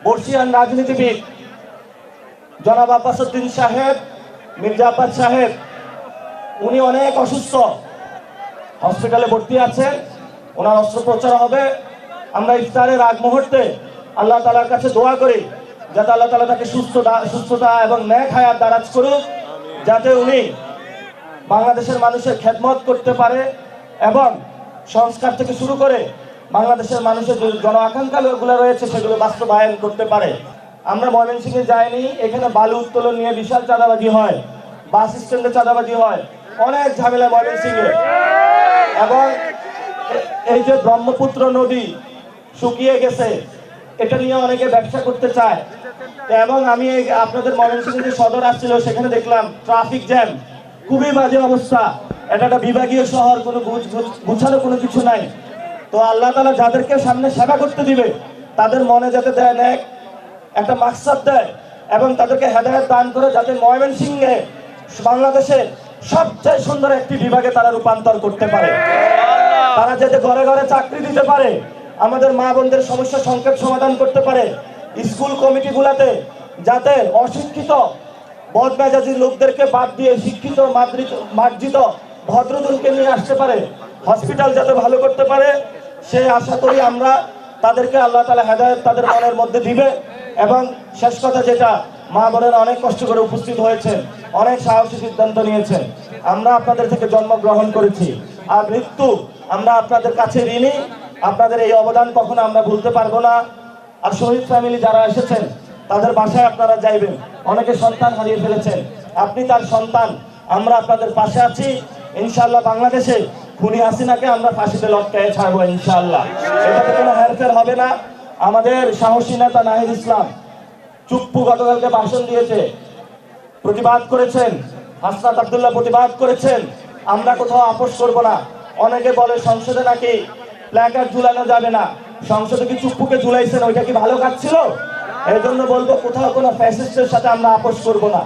বর্ষিয়ান রাজনীতিবিদ জনাব আব্বাস উদ্দিন সাহেব, মির্জা আব্বাস সাহেব, উনি অনেক অসুস্থ, হসপিটালে ভর্তি আছেন। ওনার অস্ত্রোপচার হবে। আমরা ইফতারের আগ মুহূর্তে আল্লাহ তাআলার কাছে দোয়া করি যাতে আল্লাহ তাআলা তাকে সুস্থতা এবং নেক হায়াত দারাজ করুক, যাতে উনি বাংলাদেশের মানুষের খেদমত করতে পারে এবং সংস্কার থেকে শুরু করে বাংলাদেশের মানুষের যে জন আকাঙ্ক্ষাগুলো রয়েছে সেগুলো বাস্তবায়ন করতে পারে। আমরা ময়মনসিংহে যাইনি, এখানে বালু উত্তোলন নিয়ে বিশাল চাঁদাবাজি হয়, বাস স্ট্যান্ডে চাঁদাবাজি হয়, অনেক ঝামেলা ময়মনসিংহে। এবং এই যে ব্রহ্মপুত্র নদী শুকিয়ে গেছে, এটা নিয়ে অনেকে ব্যবসা করতে চায়। এবং আমি আপনাদের ময়মনসিংহে যে সদর আসছিল সেখানে দেখলাম ট্রাফিক জ্যাম, খুবই বাজে অবস্থা। এটা একটা বিভাগীয় শহর, কোনো গুছানো কোনো কিছু নাই। তো আল্লাহ তাআলা যাদেরকে সামনে সেবা করতে দিবে তাদের মনে যাতে দেয় নেক একটা মাকসাদ দেয় এবং তাদেরকে হেদায়েত দান করে যাতে ময়মনসিংহে বাংলাদেশের সবচেয়ে সুন্দর একটি বিভাগে তারা রূপান্তর করতে পারে, তারা যাতে ঘরে ঘরে চাকরি দিতে পারে, আমাদের মা বোনদের সমস্যা সংকট সমাধান করতে পারে, স্কুল কমিটিগুলোতে যাতে অশিক্ষিত বদমেজাজি লোকদেরকে বাদ দিয়ে শিক্ষিত মার্জিত ভদ্রজনকে নিয়ে আসতে পারে, হসপিটাল যাতে ভালো করতে পারে, সেই আশা করি আমরা তাদেরকে আল্লাহ তাআলা হেদায়েত তাদের মনের মধ্যে দিবে। এবং শেষ কথা যেটা, মা বোনেরা অনেক কষ্ট করে উপস্থিত হয়েছেন, অনেক সাহসী সিদ্ধান্ত নিয়েছেন। আমরা আপনাদের থেকে জন্মগ্রহণ করেছি, আর মৃত্যু আমরা আপনাদের কাছে ঋণী। আপনাদের এই অবদান কখনো আমরা ভুলতে পারবো না। আর শহীদ ফ্যামিলি যারা এসেছেন তাদের বাসায় আপনারা যাইবেন, অনেকে সন্তান হারিয়ে ফেলেছেন, আপনি তার সন্তান, আমরা আপনাদের পাশে আছি। ইনশাআল্লাহ বাংলাদেশে খুনি হাসিনাকে আমরা ফাঁসিতে লটকায়ে ছাড়বো ইনশাআল্লাহ, এটাতে কোনো হেরফের হবে না। আমাদের সাহসী নেতা নাহিদ ইসলাম চুপ্পু গতকালকে ভাষণ দিয়েছে, প্রতিবাদ করেছেন, হাসনাত আব্দুল্লাহ প্রতিবাদ করেছেন। আমরা কোথাও আপোষ করব না। অনেকে বলে সংসদে নাকি প্ল্যাকার্ড ঝুলানো যাবে না, সংসদে কি চুপ্পুকে ঝুলাইছেন, ওইটা কি ভালো কাজ ছিল? এই জন্য বলবো কোথাও কোনো ফ্যাসিস্টের সাথে আমরা আপোষ করব না।